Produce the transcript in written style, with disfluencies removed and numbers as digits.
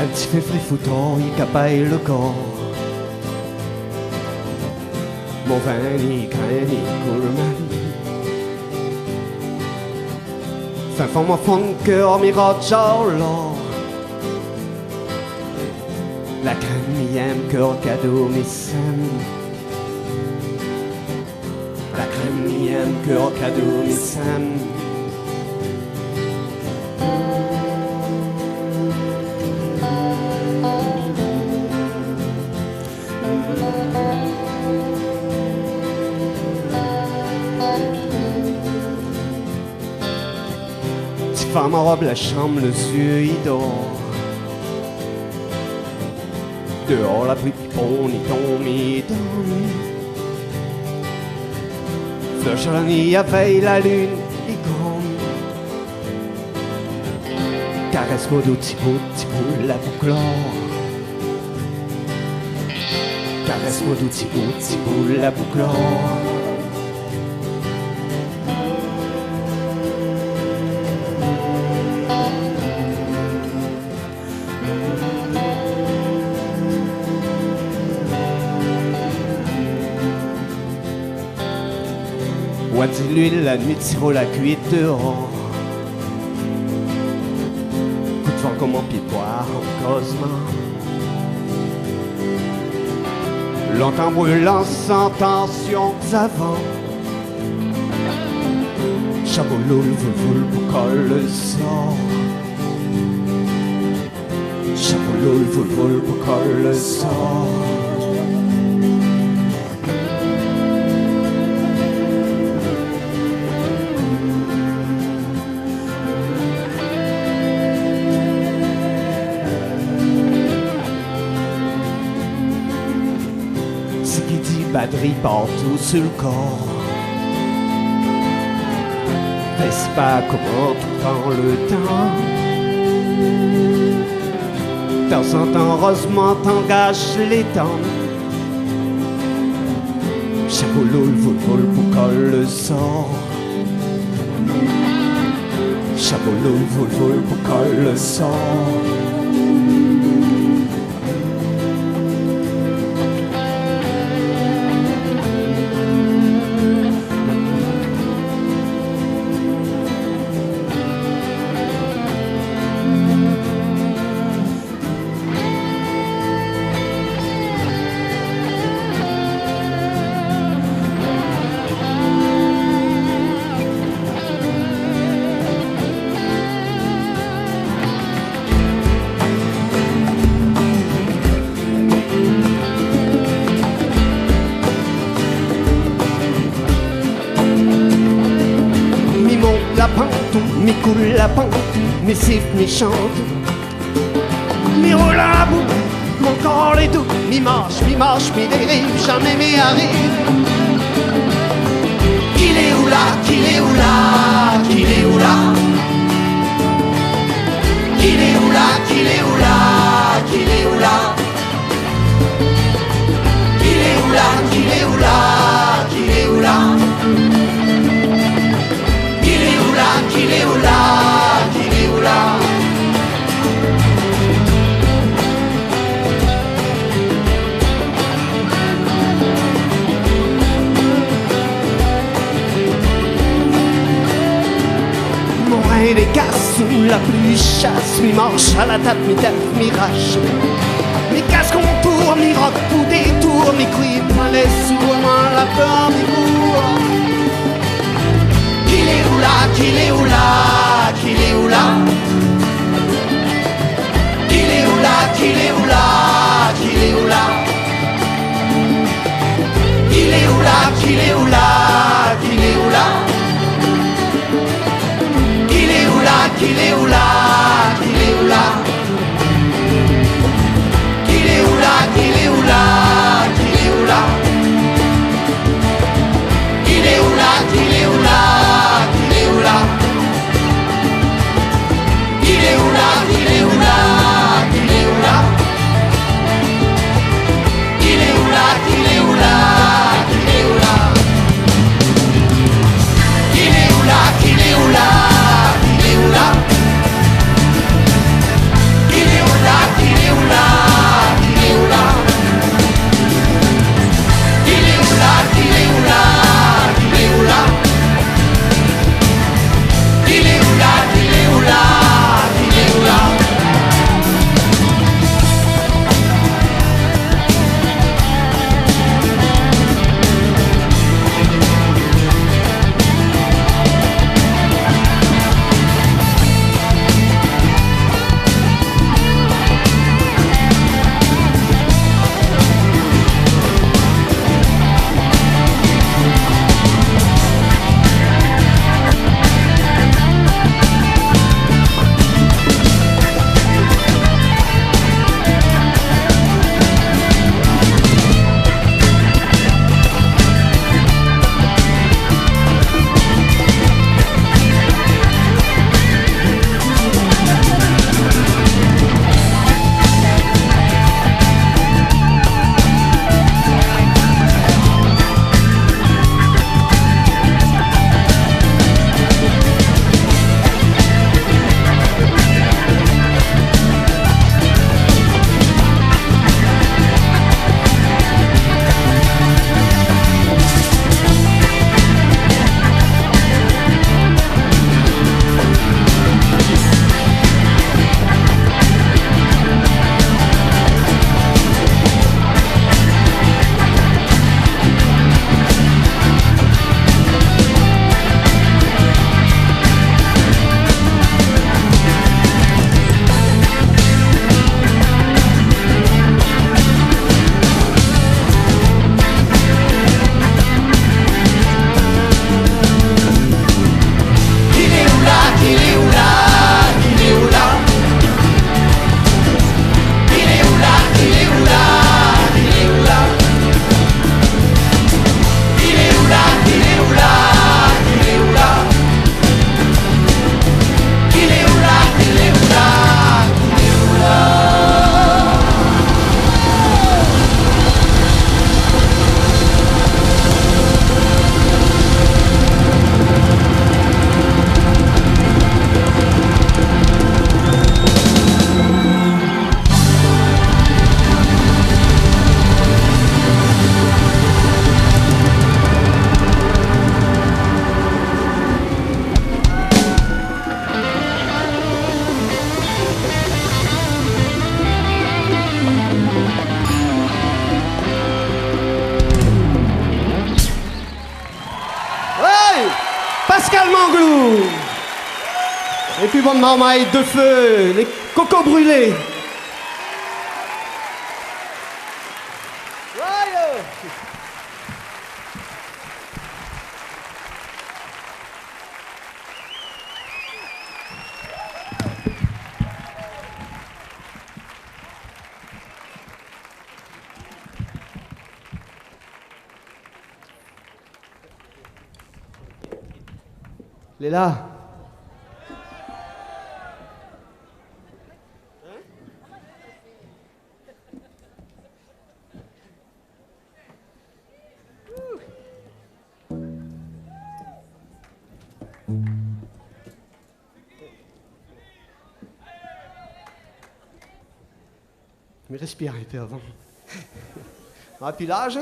Un petit fait frifouton, il capaille le corps. Mon vin, il graine, il coule mal. Fin fond, mon fond de cœur, mirote genre l'or. La crème, mi aime, cœur cadeau, mi sème. La crème, mi aime, cœur cadeau, mi sème. Femme en robe, la chambre, le yeux, il dort. Dehors, la pluie, on y tombe, il donne. Fleur charlanie, veille la lune, il gronde. Caresse-moi d'eau, petit bout, la boucle or. Caresse-moi d'eau, petit bout, la boucle or. Ouah, dis-lui, la nuit tire la cuite dehors. Coup de vent comme mon pied boire en causement. Longtemps brûlant sans tension avant. Chapeau loul, voul, pour colle le sort. Chapeau loul, voul, pour colle le sort. Batterie partout sur le corps. Fais pas comment tout prend le temps. De temps en temps, heureusement, t'engages les temps. Chapeau loul, voul, pour colle le sort. Chapeau loul, voul, pour colle le sort. Mi coule la pente, mi siffle, mi chante. Mi roule à bout, mon corps est doux. Mi marche, mi dérive, jamais mi arrive. Qu'il est où là, qu'il est où là, qu'il est où là. Qu'il est où là, qu'il est où là, qu'il est où là. Qu'il est où là, qu'il est où là, qu'il est où là. Qu'il est où là, qu'il est où là, qu'il est où là. Mon rein des casse sous la pluie chasse, mi marche à la table, mi tête, mi rage. Mi casse contour, mi rock pour détour, mi crie plein les sourds, la peur, mi court. Qu'il est où là, qu'il est où là, qu'il est où là. Qu'il est où là, qu'il est où là, qu'il est où là. Qu'il est où là, qu'il est où là, qu'il est où là. Qu'il est où là, qu'il est où là, qu'il est où là. Qu'il est où là, qu'il est où là, qu'il est où là. Qu'il est où là, qu'il est où là. Il est où là, il est où là, il est où là, il est où là. Il est où là, il est où là, il est où là. Pascal Manglou. Et puis bonne marmaille de feu, les cocos brûlés. Il est là. Mais respire un peu avant. Ah, puis l'âge